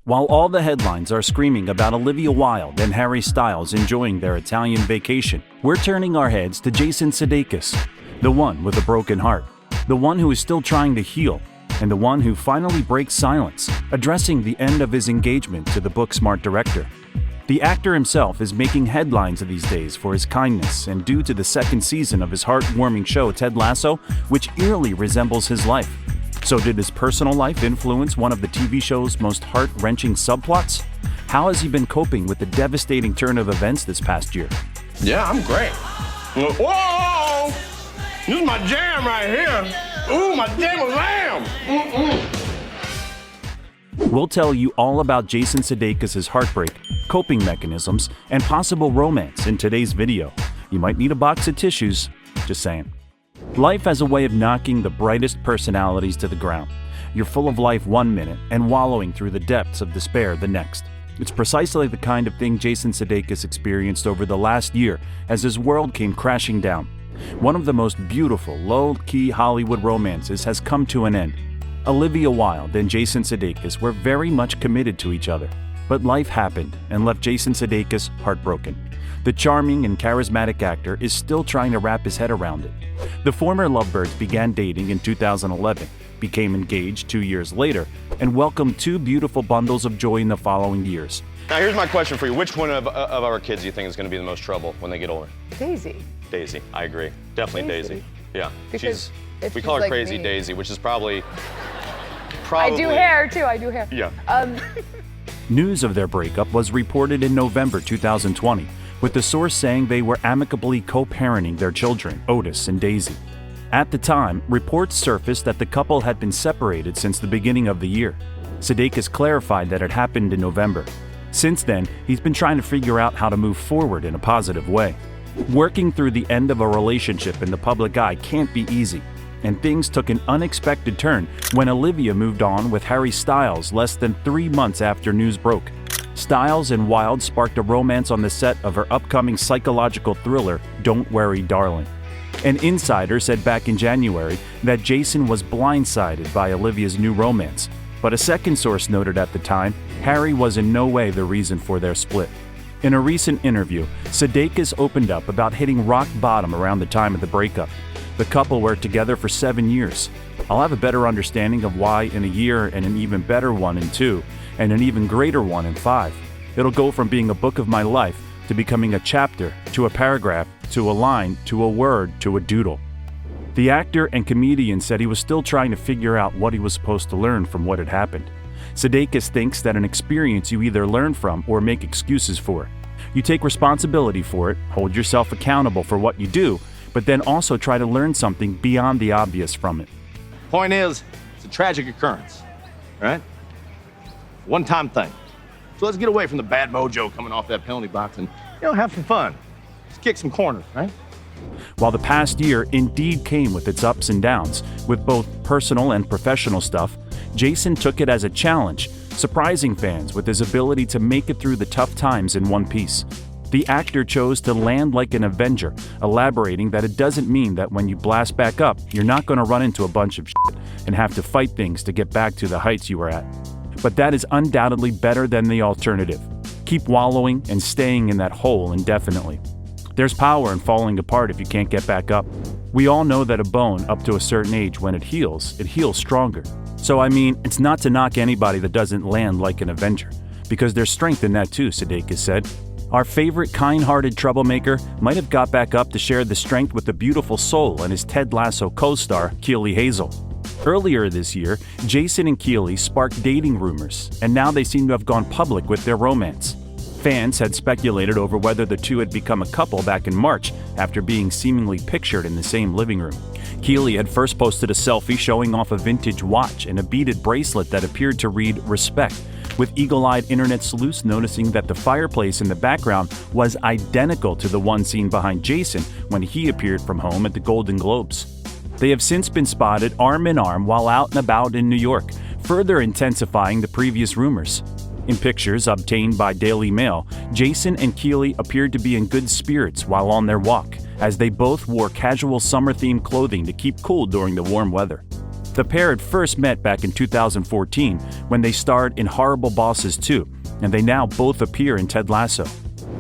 While all the headlines are screaming about Olivia Wilde and Harry Styles enjoying their Italian vacation, we're turning our heads to Jason Sudeikis, the one with a broken heart, the one who is still trying to heal, and the one who finally breaks silence, addressing the end of his engagement to the Booksmart director. The actor himself is making headlines these days for his kindness and due to the second season of his heartwarming show Ted Lasso, which eerily resembles his life. So did his personal life influence one of the TV show's most heart-wrenching subplots? How has he been coping with the devastating turn of events this past year? Yeah, I'm great. Whoa! This is my jam right here. Ooh, my jam of lamb. We'll tell you all about Jason Sudeikis' heartbreak, coping mechanisms, and possible romance in today's video. You might need a box of tissues, just saying. Life has a way of knocking the brightest personalities to the ground. You're full of life one minute and wallowing through the depths of despair the next. It's precisely the kind of thing Jason Sudeikis experienced over the last year as his world came crashing down. One of the most beautiful, low-key Hollywood romances has come to an end. Olivia Wilde and Jason Sudeikis were very much committed to each other, but life happened and left Jason Sudeikis heartbroken. The charming and charismatic actor is still trying to wrap his head around it. The former lovebirds began dating in 2011, became engaged 2 years later, and welcomed two beautiful bundles of joy in the following years. Now here's my question for you. Which one of our kids do you think is going to be the most trouble when they get older? Daisy. Daisy, I agree. Definitely Daisy. Yeah. Because we call her like Crazy me. Daisy, which is probably. I do hair too, I do hair. Yeah. News of their breakup was reported in November 2020, with the source saying they were amicably co-parenting their children, Otis and Daisy. At the time, reports surfaced that the couple had been separated since the beginning of the year. Sudeikis clarified that it happened in November. Since then, he's been trying to figure out how to move forward in a positive way. Working through the end of a relationship in the public eye can't be easy, and things took an unexpected turn when Olivia moved on with Harry Styles less than 3 months after news broke. Styles and Wilde sparked a romance on the set of her upcoming psychological thriller, Don't Worry, Darling. An insider said back in January that Jason was blindsided by Olivia's new romance, but a second source noted at the time Harry was in no way the reason for their split. In a recent interview, Sudeikis opened up about hitting rock bottom around the time of the breakup. The couple were together for 7 years. I'll have a better understanding of why in a year, and an even better one in 2, and an even greater one in 5. It'll go from being a book of my life to becoming a chapter, to a paragraph, to a line, to a word, to a doodle. The actor and comedian said he was still trying to figure out what he was supposed to learn from what had happened. Sudeikis thinks that an experience you either learn from or make excuses for. You take responsibility for it, hold yourself accountable for what you do, but then also try to learn something beyond the obvious from it. Point is, it's a tragic occurrence, right? One-time thing. So let's get away from the bad mojo coming off that penalty box and, have some fun. Just kick some corners, right? While the past year indeed came with its ups and downs, with both personal and professional stuff, Jason took it as a challenge, surprising fans with his ability to make it through the tough times in one piece. The actor chose to land like an Avenger, elaborating that it doesn't mean that when you blast back up, you're not going to run into a bunch of shit and have to fight things to get back to the heights you were at. But that is undoubtedly better than the alternative. Keep wallowing and staying in that hole indefinitely. There's power in falling apart if you can't get back up. We all know that a bone, up to a certain age, when it heals stronger. So it's not to knock anybody that doesn't land like an Avenger, because there's strength in that too, Sudeikis said. Our favorite kind-hearted troublemaker might have got back up to share the strength with the beautiful soul and his Ted Lasso co-star, Keely Hazel. Earlier this year, Jason and Keely sparked dating rumors, and now they seem to have gone public with their romance. Fans had speculated over whether the two had become a couple back in March after being seemingly pictured in the same living room. Keely had first posted a selfie showing off a vintage watch and a beaded bracelet that appeared to read "Respect," with eagle-eyed internet sleuths noticing that the fireplace in the background was identical to the one seen behind Jason when he appeared from home at the Golden Globes. They have since been spotted arm in arm while out and about in New York, further intensifying the previous rumors. In pictures obtained by Daily Mail, Jason and Keely appeared to be in good spirits while on their walk, as they both wore casual summer-themed clothing to keep cool during the warm weather. The pair had first met back in 2014 when they starred in Horrible Bosses 2, and they now both appear in Ted Lasso.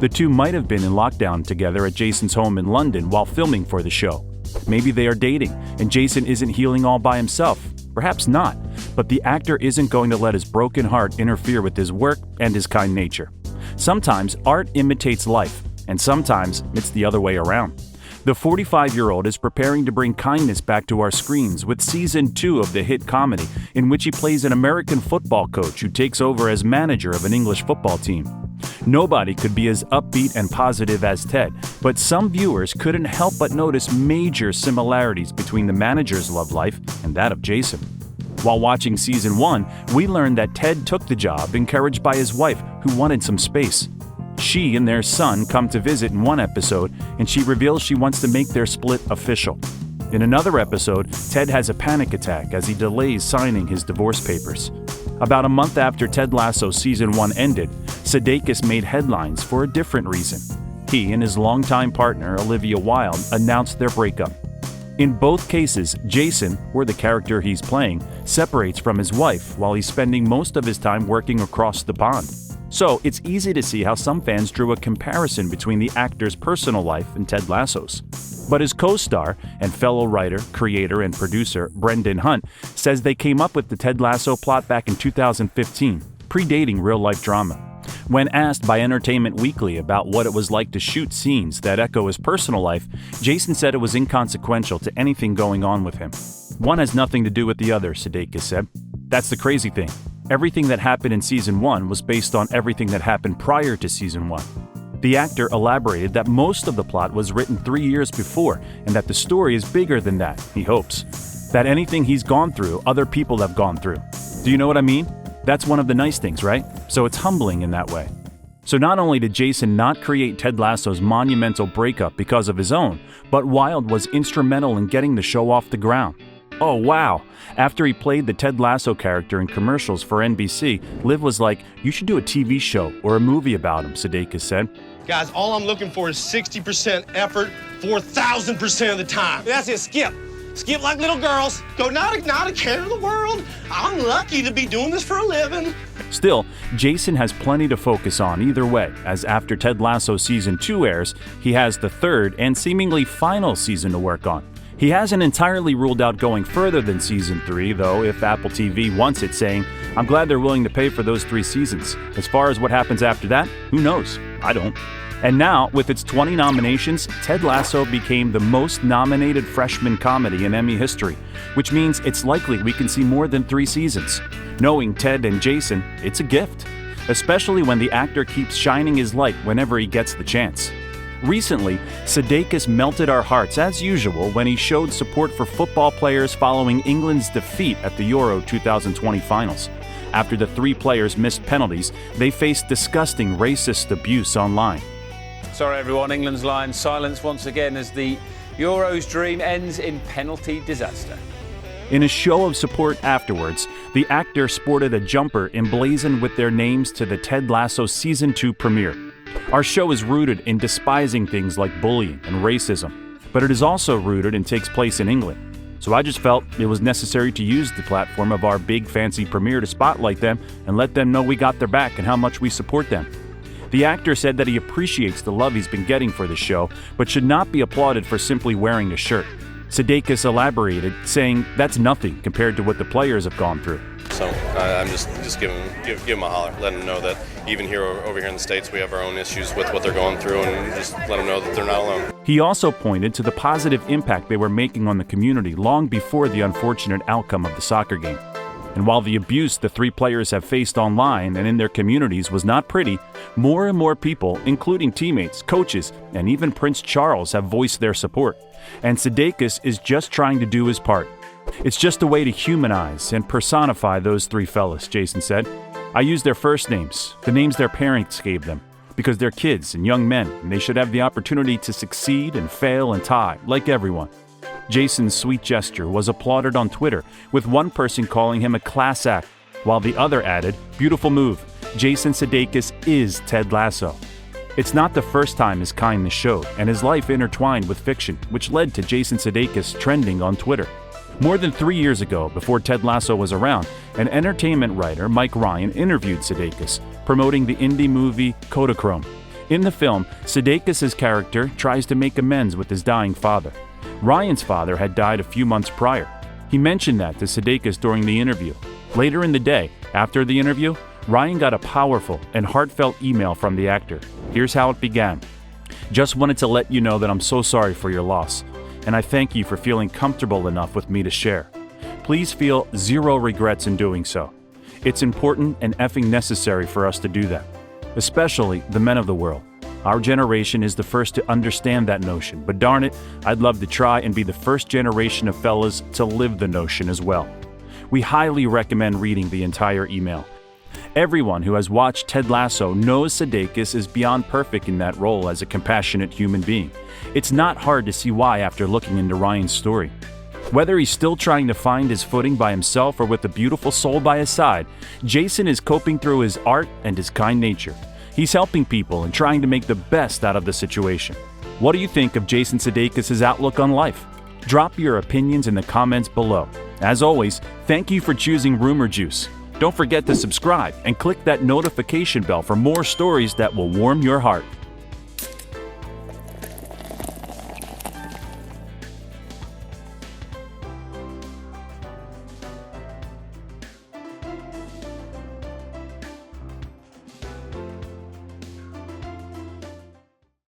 The two might have been in lockdown together at Jason's home in London while filming for the show. Maybe they are dating, and Jason isn't healing all by himself. Perhaps not, but the actor isn't going to let his broken heart interfere with his work and his kind nature. Sometimes art imitates life, and sometimes it's the other way around. The 45-year-old is preparing to bring kindness back to our screens with Season 2 of the hit comedy, in which he plays an American football coach who takes over as manager of an English football team. Nobody could be as upbeat and positive as Ted, but some viewers couldn't help but notice major similarities between the manager's love life and that of Jason. While watching Season 1, we learned that Ted took the job encouraged by his wife, who wanted some space. She and their son come to visit in one episode, and she reveals she wants to make their split official. In another episode, Ted has a panic attack as he delays signing his divorce papers. About a month after Ted Lasso Season 1 ended, Sudeikis made headlines for a different reason. He and his longtime partner, Olivia Wilde, announced their breakup. In both cases, Jason, or the character he's playing, separates from his wife while he's spending most of his time working across the pond. So it's easy to see how some fans drew a comparison between the actor's personal life and Ted Lasso's. But his co-star and fellow writer, creator, and producer Brendan Hunt says they came up with the Ted Lasso plot back in 2015, predating real-life drama. When asked by Entertainment Weekly about what it was like to shoot scenes that echo his personal life, Jason said it was inconsequential to anything going on with him. One has nothing to do with the other, Sudeikis said. That's the crazy thing. Everything that happened in Season 1 was based on everything that happened prior to Season 1. The actor elaborated that most of the plot was written 3 years before, and that the story is bigger than that, he hopes. That anything he's gone through, other people have gone through. Do you know what I mean? That's one of the nice things, right? So it's humbling in that way. So not only did Jason not create Ted Lasso's monumental breakup because of his own, but Wilde was instrumental in getting the show off the ground. Oh wow! After he played the Ted Lasso character in commercials for NBC, Liv was like, "You should do a TV show or a movie about him," Sudeikis said. Guys, all I'm looking for is 60% effort 4,000% of the time. That's it, skip. Skip like little girls. Go not a care in the world. I'm lucky to be doing this for a living. Still, Jason has plenty to focus on either way, as after Ted Lasso Season 2 airs, he has the third and seemingly final season to work on. He hasn't entirely ruled out going further than Season 3, though, if Apple TV wants it, saying, "I'm glad they're willing to pay for those 3 seasons. As far as what happens after that, who knows? I don't." And now, with its 20 nominations, Ted Lasso became the most nominated freshman comedy in Emmy history, which means it's likely we can see more than 3 seasons. Knowing Ted and Jason, it's a gift, especially when the actor keeps shining his light whenever he gets the chance. Recently, Sudeikis melted our hearts as usual when he showed support for football players following England's defeat at the Euro 2020 finals. After the 3 players missed penalties, they faced disgusting racist abuse online. Sorry everyone, England's lying silence once again as the Euros dream ends in penalty disaster. In a show of support afterwards, the actor sported a jumper emblazoned with their names to the Ted Lasso Season 2 premiere. Our show is rooted in despising things like bullying and racism, but it is also rooted and takes place in England. So I just felt it was necessary to use the platform of our big fancy premiere to spotlight them and let them know we got their back and how much we support them. The actor said that he appreciates the love he's been getting for the show, but should not be applauded for simply wearing a shirt. Sudeikis elaborated, saying that's nothing compared to what the players have gone through. So I'm just give them a holler, let them know that even here over here in the States, we have our own issues with what they're going through, and just let them know that they're not alone. He also pointed to the positive impact they were making on the community long before the unfortunate outcome of the soccer game. And while the abuse the 3 players have faced online and in their communities was not pretty, more and more people, including teammates, coaches, and even Prince Charles, have voiced their support. And Sudeikis is just trying to do his part. It's just a way to humanize and personify those 3 fellas, Jason said. I use their first names, the names their parents gave them, because they're kids and young men, and they should have the opportunity to succeed and fail and tie, like everyone. Jason's sweet gesture was applauded on Twitter, with one person calling him a class act, while the other added, "Beautiful move. Jason Sudeikis is Ted Lasso." It's not the first time his kindness showed, and his life intertwined with fiction, which led to Jason Sudeikis trending on Twitter. More than 3 years ago, before Ted Lasso was around, an entertainment writer, Mike Ryan, interviewed Sudeikis, promoting the indie movie Kodachrome. In the film, Sudeikis' character tries to make amends with his dying father. Ryan's father had died a few months prior. He mentioned that to Sudeikis during the interview. Later in the day, after the interview, Ryan got a powerful and heartfelt email from the actor. Here's how it began. "Just wanted to let you know that I'm so sorry for your loss, and I thank you for feeling comfortable enough with me to share. Please feel zero regrets in doing so. It's important and effing necessary for us to do that, especially the men of the world. Our generation is the first to understand that notion, but darn it, I'd love to try and be the first generation of fellas to live the notion as well." We highly recommend reading the entire email. Everyone who has watched Ted Lasso knows Sudeikis is beyond perfect in that role as a compassionate human being. It's not hard to see why after looking into Ryan's story. Whether he's still trying to find his footing by himself or with a beautiful soul by his side, Jason is coping through his art and his kind nature. He's helping people and trying to make the best out of the situation. What do you think of Jason Sudeikis' outlook on life? Drop your opinions in the comments below. As always, thank you for choosing Rumour Juice. Don't forget to subscribe and click that notification bell for more stories that will warm your heart.